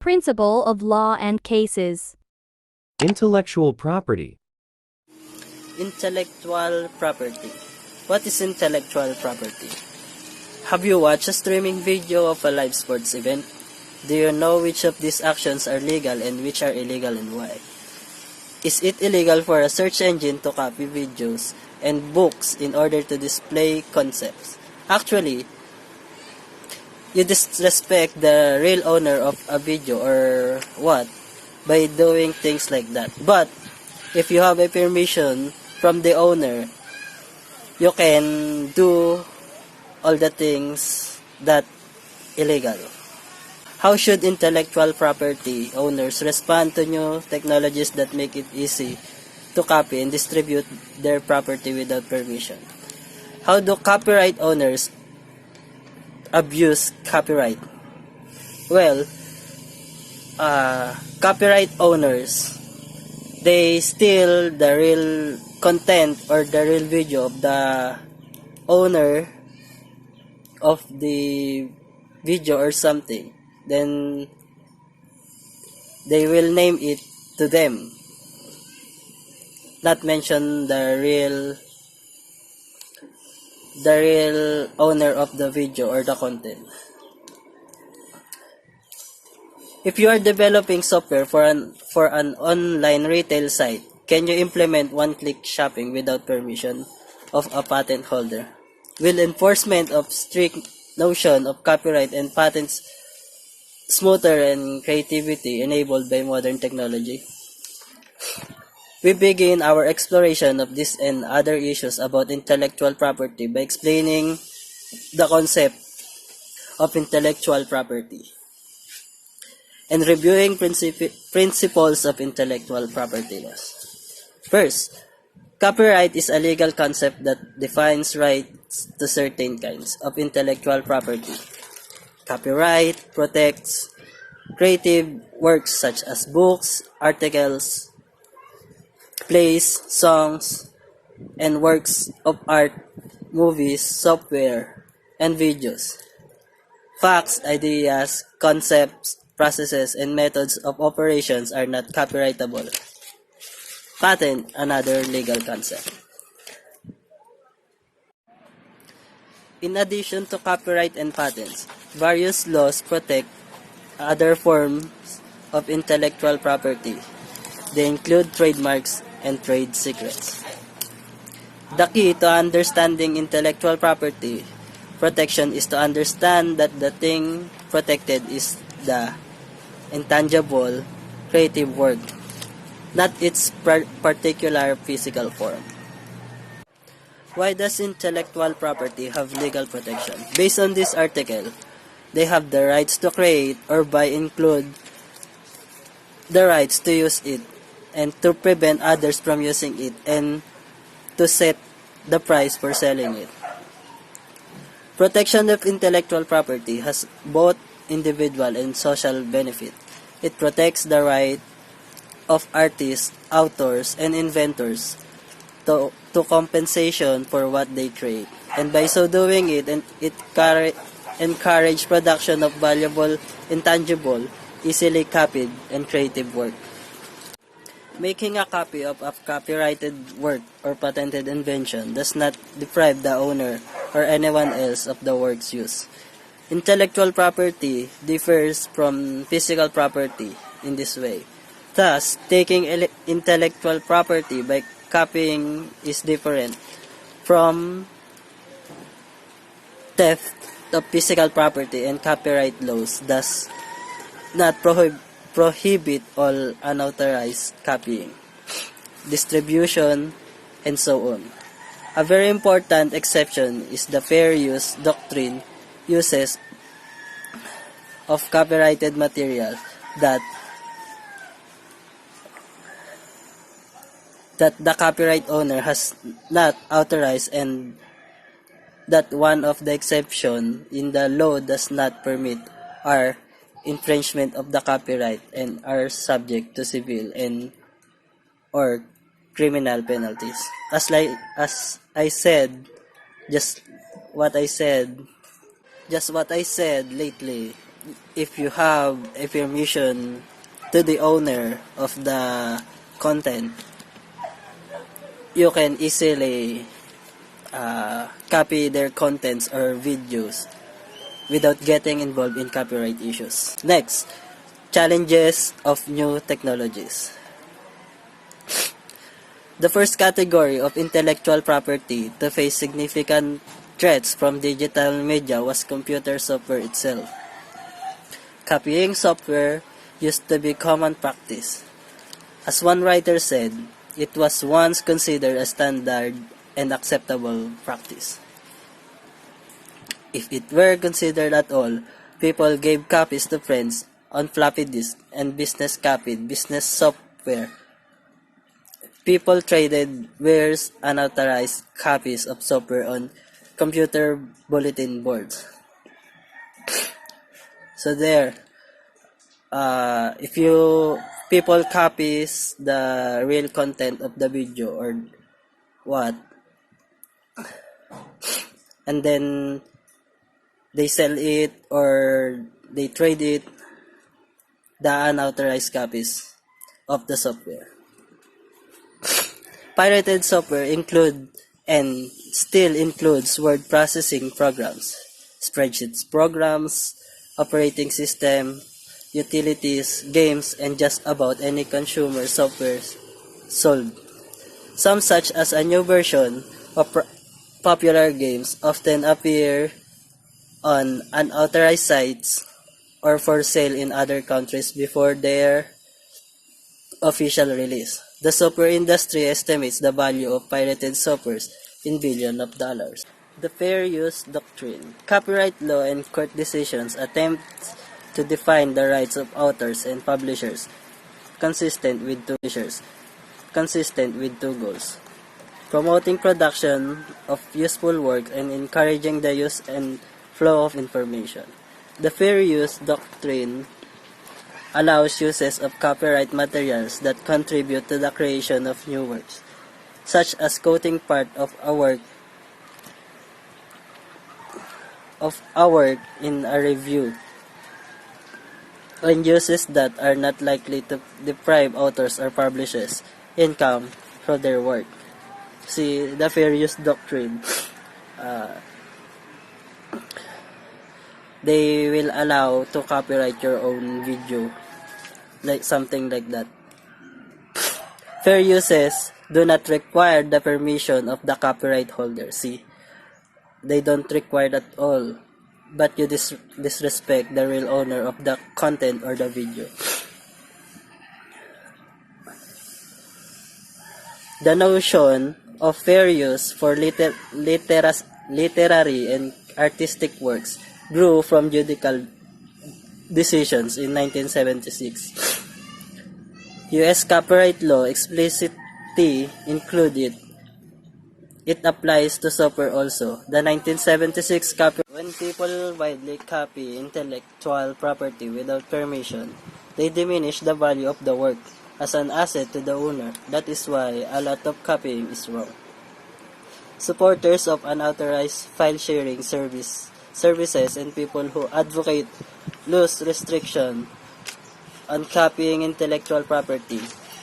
Principle of law and cases. Intellectual property. Intellectual property. What is intellectual property? Have you watched a streaming video of a live sports event? Do you know which of these actions are legal and which are illegal and why? Is it illegal for a search engine to copy videos and books in order to display concepts? Actually, you disrespect the real owner of a video or what by doing things like that. But if you have a permission from the owner, you can do all the things that illegal. How should intellectual property owners respond to new technologies that make it easy to copy and distribute their property without permission? How do copyright owners abuse copyright? Well, copyright owners, they steal the real content or the real video of the owner of the video or something. Then they will name it to them, not mention the real owner of the video or the content. If you are developing software for an online retail site, can you implement one-click shopping without permission of a patent holder? Will enforcement of strict notion of copyright and patents smoother and creativity enabled by modern technology? We begin our exploration of this and other issues about intellectual property by explaining the concept of intellectual property and reviewing principles of intellectual property laws. First, copyright is a legal concept that defines rights to certain kinds of intellectual property. Copyright protects creative works such as books, articles, plays, songs, and works of art, movies, software, and videos. Facts, ideas, concepts, processes, and methods of operations are not copyrightable. Patent, another legal concept. In addition to copyright and patents, various laws protect other forms of intellectual property. They include trademarks and trade secrets. The key to understanding intellectual property protection is to understand that the thing protected is the intangible creative work, not its particular physical form. Why does intellectual property have legal protection? Based on this article, they have the rights to create or buy include the rights to use it and to prevent others from using it and to set the price for selling it. Protection of intellectual property has both individual and social benefit. It protects the right of artists, authors, and inventors to compensation for what they create. And by so doing it encourage production of valuable, intangible, easily copied, and creative work. Making a copy of a copyrighted work or patented invention does not deprive the owner or anyone else of the work's use. Intellectual property differs from physical property in this way. Thus, taking intellectual property by copying is different from theft of physical property, and copyright laws does not prohibit all unauthorized copying, distribution, and so on. A very important exception is the fair use doctrine uses of copyrighted material that the copyright owner has not authorized, and that one of the exceptions in the law does not permit are infringement of the copyright and are subject to civil and or criminal penalties. As I said, just what I said lately, if you have a permission to the owner of the content, you can easily copy their contents or videos without getting involved in copyright issues. Next, challenges of new technologies. The first category of intellectual property to face significant threats from digital media was computer software itself. Copying software used to be common practice. As one writer said, it was once considered a standard and acceptable practice. If it were considered at all, people gave copies to friends on floppy disk and business copied business software. People traded wares unauthorized copies of software on computer bulletin boards. So there, if you people copies the real content of the video or what, and then they sell it or they trade it, the unauthorized copies of the software. Pirated software include and still includes word processing programs, spreadsheets programs, operating system, utilities, games, and just about any consumer software sold. Some such as a new version of popular games often appear on unauthorized sites or for sale in other countries before their official release. The software industry estimates the value of pirated software in billions of dollars. The fair use doctrine. Copyright law and court decisions attempt to define the rights of authors and publishers consistent with two goals: promoting production of useful work and encouraging the use and flow of information. The fair use doctrine allows uses of copyright materials that contribute to the creation of new works, such as quoting part of a work in a review, and uses that are not likely to deprive authors or publishers income from their work. See, the fair use doctrine, they will allow to copyright your own video, like something like that. Fair uses do not require the permission of the copyright holder. See, they don't require at all, but you disrespect the real owner of the content or the video. The notion of fair use for literary and artistic works grew from judicial decisions in 1976. U.S. copyright law explicitly included it applies to software also. The 1976 copyright. When people widely copy intellectual property without permission, they diminish the value of the work as an asset to the owner. That is why a lot of copying is wrong. Supporters of unauthorized file sharing services and people who advocate loose restriction on copying intellectual property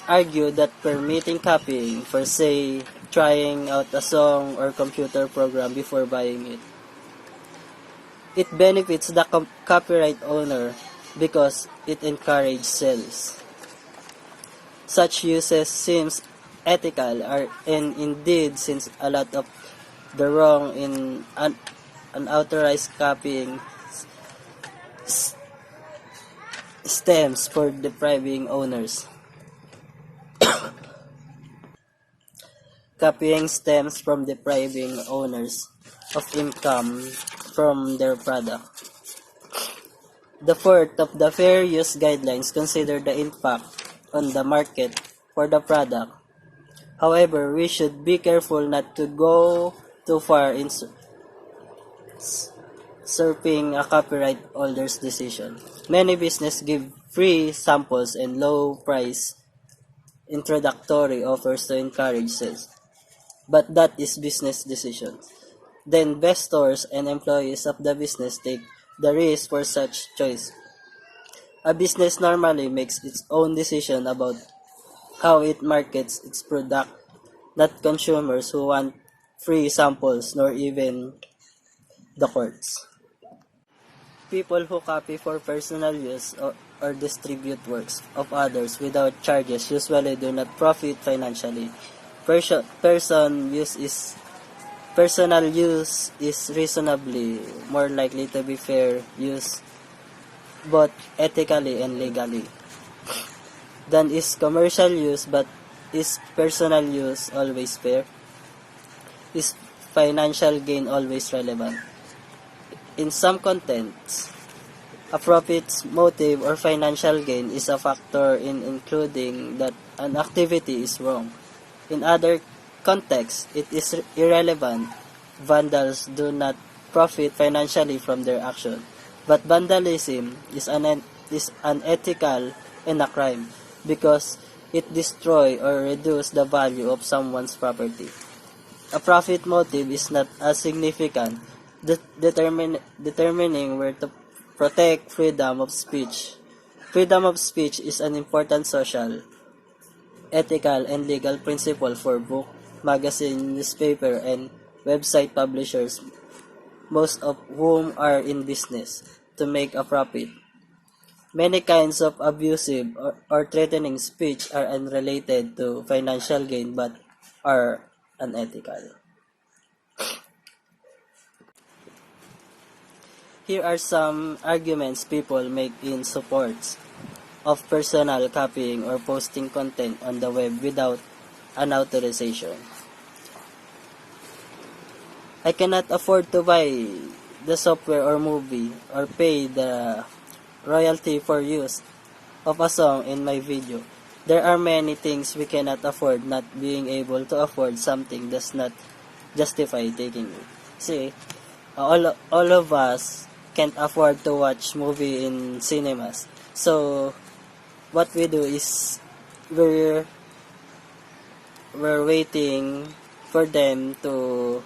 argue that permitting copying, for say, trying out a song or computer program before buying it, it benefits the copyright owner because it encourages sales. Such uses seems ethical, and indeed, since a lot of the wrong in unauthorized copying stems for depriving owners. Copying stems from depriving owners of income from their product. The fourth of the fair use guidelines consider the impact on the market for the product. However, we should be careful not to go too far in usurping a copyright holder's decision. Many businesses give free samples and low price introductory offers to encourage sales. But that is business decision. The investors and employees of the business take the risk for such choice. A business normally makes its own decision about how it markets its product, not consumers who want free samples nor even the courts. People who copy for personal use or distribute works of others without charges usually do not profit financially. Person use is Personal use is reasonably more likely to be fair use both ethically and legally than is commercial use, but is personal use always fair? Is financial gain always relevant? In some contexts, a profit's motive or financial gain is a factor in including that an activity is wrong. In other contexts, it is irrelevant. Vandals do not profit financially from their action, but vandalism is unethical and a crime because it destroys or reduces the value of someone's property. A profit motive is not as significant, determining where to protect freedom of speech. Freedom of speech is an important social, ethical, and legal principle for book, magazine, newspaper, and website publishers, most of whom are in business to make a profit. Many kinds of abusive or threatening speech are unrelated to financial gain but are unethical. Here are some arguments people make in support of personal copying or posting content on the web without an authorization. I cannot afford to buy the software or movie or pay the royalty for use of a song in my video. There are many things we cannot afford. Not being able to afford something does not justify taking it. See, all of us can't afford to watch movie in cinemas. So what we do is we're waiting for them to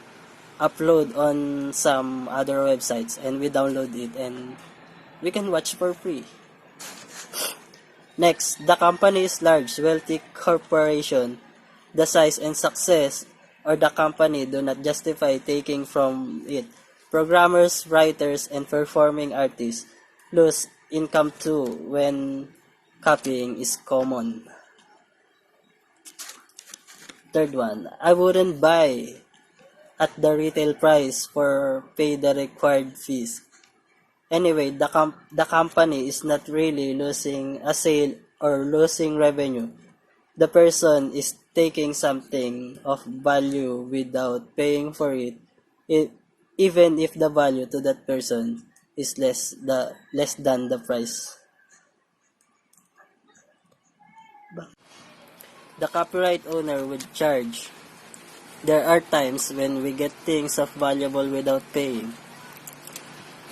upload on some other websites and we download it and we can watch for free. Next, the company is large, wealthy corporation. The size and success or the company do not justify taking from it. Programmers, writers, and performing artists lose income too when copying is common. Third one, I wouldn't buy at the retail price for pay the required fees. Anyway, the company is not really losing a sale or losing revenue. The person is taking something of value without paying for it, even if the value to that person is less than the price. The copyright owner would charge. There are times when we get things of valuable without paying.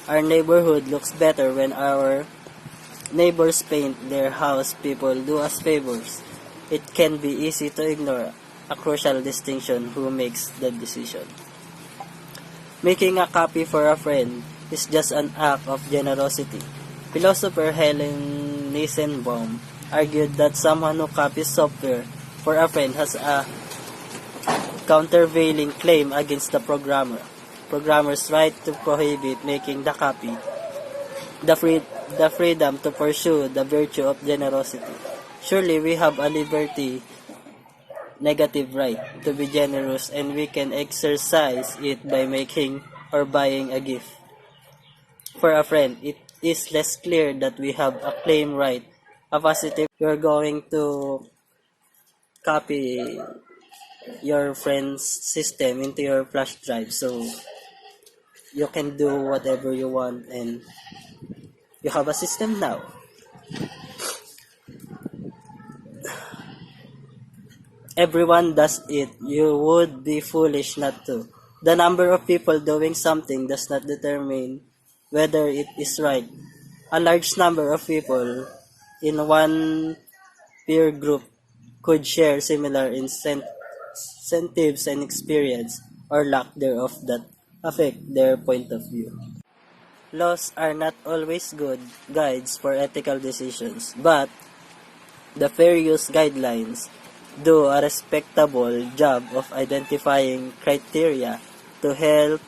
Our neighborhood looks better when our neighbors paint their house. People do us favors. It can be easy to ignore a crucial distinction who makes the decision. Making a copy for a friend is just an act of generosity. Philosopher Helen Nissenbaum argued that someone who copies software for a friend has a countervailing claim against the programmer. Programmer's right to prohibit making the copy, the freedom to pursue the virtue of generosity. Surely we have a liberty, negative right to be generous, and we can exercise it by making or buying a gift. For a friend, it is less clear that we have a claim right. A positive, you're going to copy your friend's system into your flash drive so you can do whatever you want and you have a system now. Everyone does it. You would be foolish not to. The number of people doing something does not determine whether it is right. A large number of people in one peer group could share similar incentives and experience or lack thereof that affect their point of view. Laws are not always good guides for ethical decisions, but the fair use guidelines do a respectable job of identifying criteria to help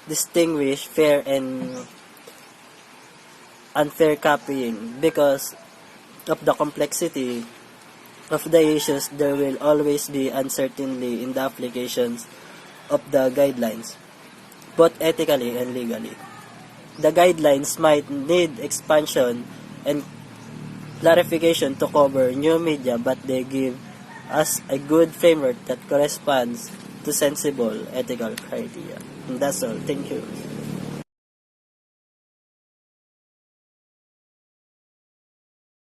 distinguish fair and unfair copying. Because of the complexity of the issues, there will always be uncertainty in the applications of the guidelines, both ethically and legally. The guidelines might need expansion and clarification to cover new media, but they give us a good framework that corresponds to sensible ethical criteria. And that's all. Thank you.